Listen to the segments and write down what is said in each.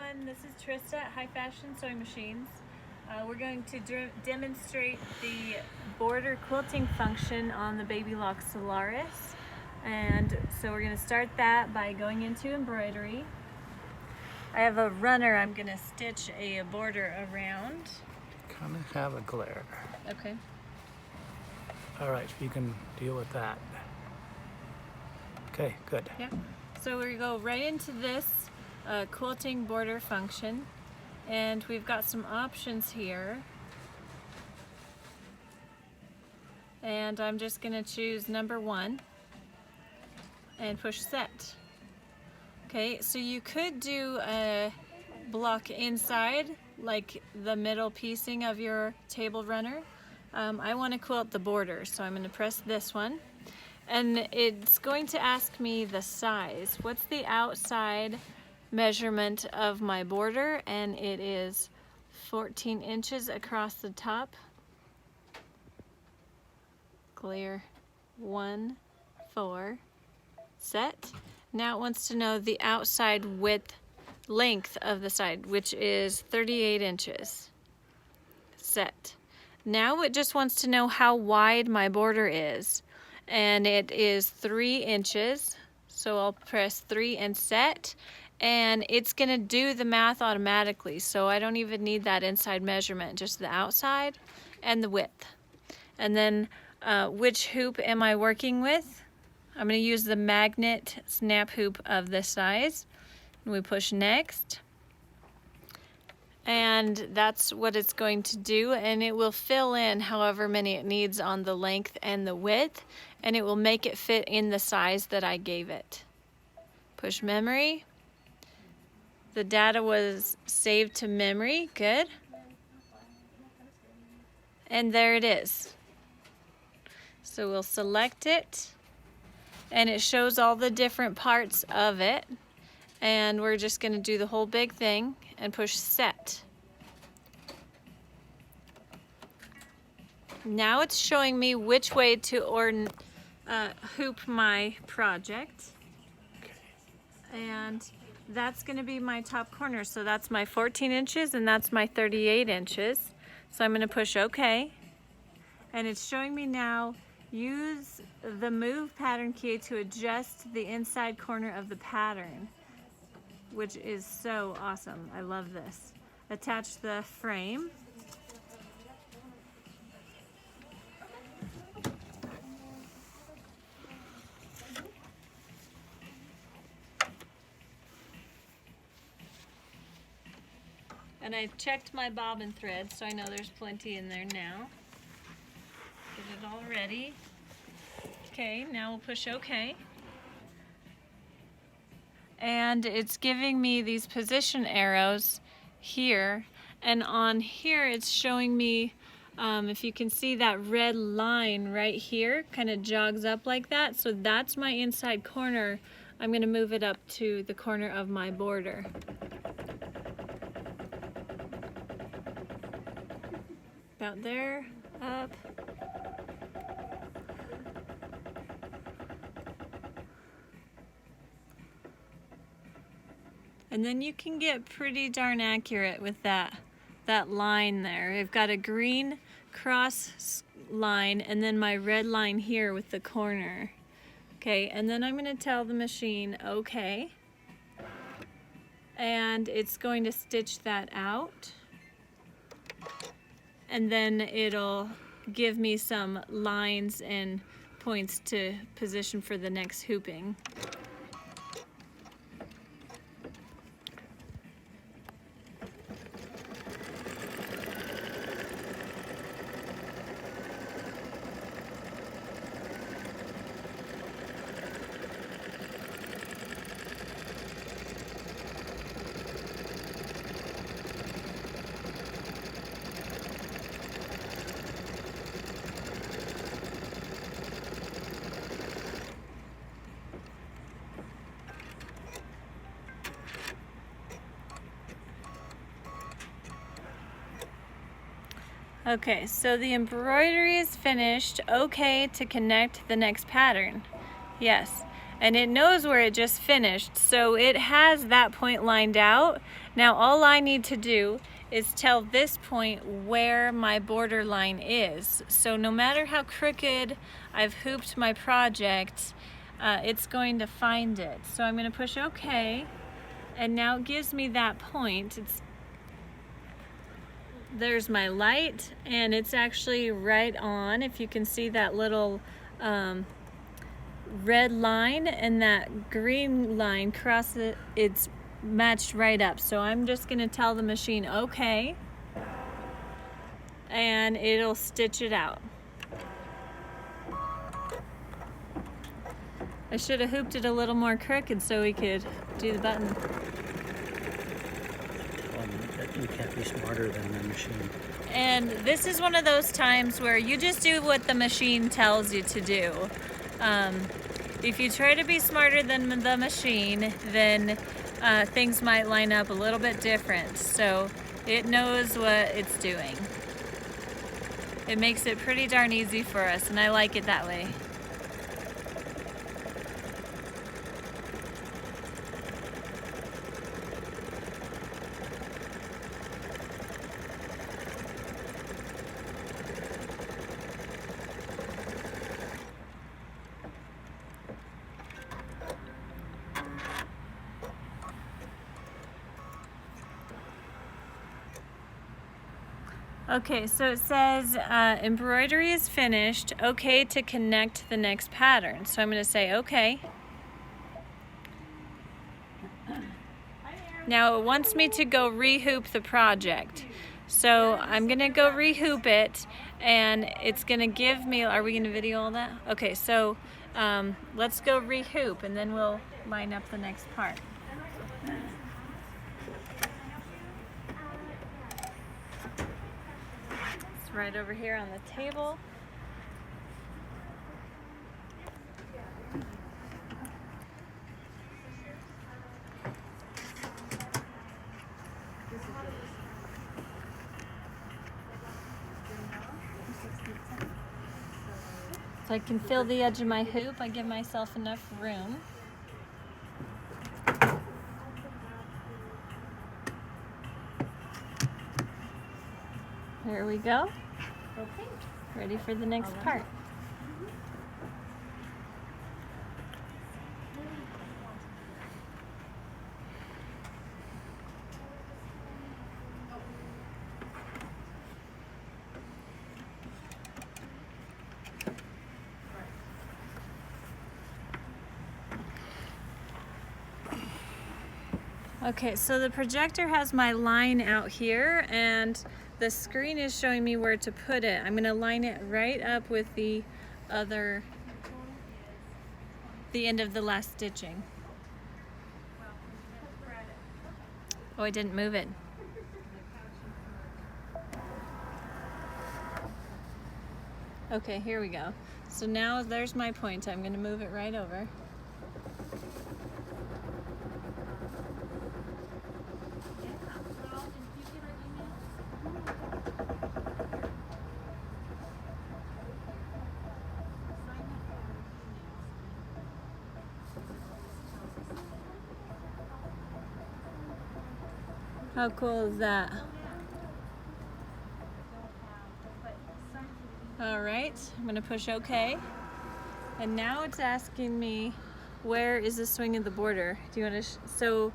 everyone, this is Trista at High Fashion Sewing Machines. We're going to demonstrate the border quilting function on the Baby Lock Solaris. And so we're going to start that by going into embroidery. I have a runner I'm going to stitch a border around. Kind of have a glare. Okay. All right, you can deal with that. Okay, good. Yeah. So we go right into this quilting border function, and we've got some options here. And I'm just going to choose number 1 and push set. Okay, so you could do a block inside, like the middle piecing of your table runner. I want to quilt the border, so I'm going to press this one. And it's going to ask me the size. What's the outside measurement of my border? And it is 14 inches across the top. Clear. 1, 4. Set. Now it wants to know the outside length of the side, which is 38 inches. Set. Now it just wants to know how wide my border is. And it is 3 inches, so I'll press 3 and set, and it's gonna do the math automatically, so I don't even need that inside measurement, just the outside and the width. And then which hoop am I working with? I'm gonna use the magnet snap hoop of this size, and we push next. And that's what it's going to do, and it will fill in however many it needs on the length and the width, and it will make it fit in the size that I gave it. Push memory. The data was saved to memory, good. And there it is. So we'll select it, and it shows all the different parts of it. And we're just going to do the whole big thing and push set. Now it's showing me which way to hoop my project. And that's going to be my top corner. So that's my 14 inches and that's my 38 inches. So I'm going to push OK. And it's showing me now, use the move pattern key to adjust the inside corner of the pattern, which is so awesome. I love this. Attach the frame. And I've checked my bobbin thread, so I know there's plenty in there now. Get it all ready. Okay, now we'll push OK. And it's giving me these position arrows here, and on here it's showing me, if you can see that red line right here kind of jogs up like that, so that's my inside corner. I'm going to move it up to the corner of my border. About there, up. And then you can get pretty darn accurate with that line there. I've got a green cross line and then my red line here with the corner. Okay, and then I'm going to tell the machine okay. And it's going to stitch that out. And then it'll give me some lines and points to position for the next hooping. Okay, so the embroidery is finished. Okay to connect the next pattern. Yes. and it knows where it just finished, so it has that point lined out. Now all I need to do is tell this point where my border line is. So no matter how crooked I've hooped my project, it's going to find it. So I'm going to push OK, and now it gives me that point. There's my light, and it's actually right on. If you can see that little red line and that green line cross it, it's matched right up. So I'm just going to tell the machine OK, and it'll stitch it out. I should have hooped it a little more crooked so we could do the button. You can't be smarter than the machine. And this is one of those times where you just do what the machine tells you to do. If you try to be smarter than the machine, then things might line up a little bit different. So it knows what it's doing. It makes it pretty darn easy for us, and I like it that way. Okay, so it says embroidery is finished, okay to connect the next pattern. So I'm going to say okay. Now it wants me to go rehoop the project. So I'm going to go rehoop it, and it's going to give me, are we going to video all that? Okay, so let's go rehoop, and then we'll line up the next part. Right over here on the table. So I can fill the edge of my hoop. I give myself enough room. There we go. Okay, ready for the next part. Okay, so the projector has my line out here, and the screen is showing me where to put it. I'm going to line it right up with the end of the last stitching. Oh, I didn't move it. Okay, here we go. So now there's my point. I'm going to move it right over. How cool is that? All right, I'm gonna push OK. And now it's asking me, where is the swing of the border? Do you want to,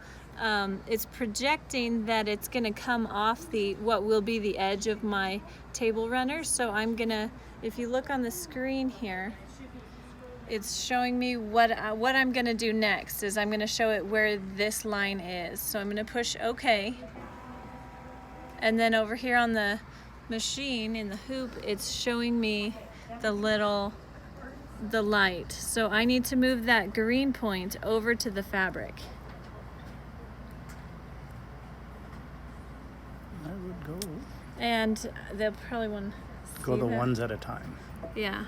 it's projecting that it's gonna come off what will be the edge of my table runner. So I'm gonna, if you look on the screen here, it's showing me what I'm gonna do next is I'm gonna show it where this line is. So I'm gonna push OK. And then over here on the machine in the hoop, it's showing me the light. So I need to move that green point over to the fabric. I would go. And they'll probably want to Go the ones at a time. Yeah.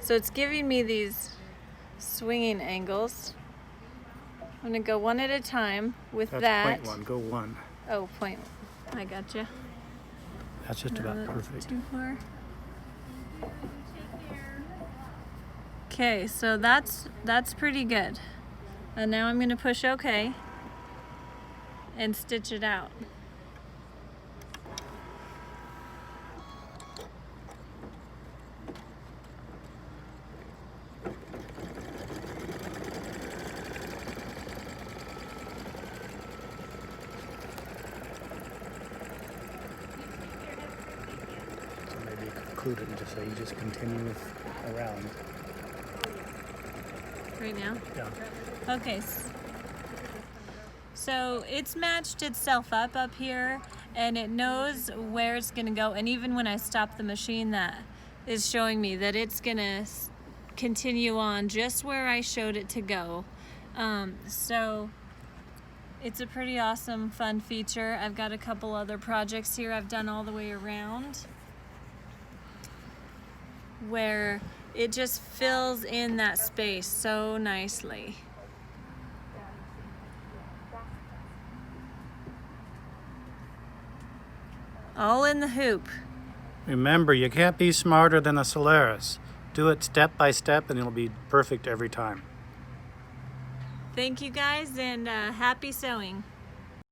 So it's giving me these swinging angles. I'm gonna go one at a time with That's that. point one. Go one. Oh, point. I gotcha. That's just about perfect. Too far. Okay, so that's pretty good. And now I'm going to push OK and stitch it out. So maybe you conclude it and just say you just continue around. Right now? Yeah. Okay. So it's matched itself up here, and it knows where it's going to go. And even when I stop the machine, that is showing me that it's going to continue on just where I showed it to go. So it's a pretty awesome, fun feature. I've got a couple other projects here I've done all the way around where it just fills in that space so nicely. All in the hoop. Remember, you can't be smarter than a Solaris. Do it step by step and it'll be perfect every time. Thank you guys, and happy sewing.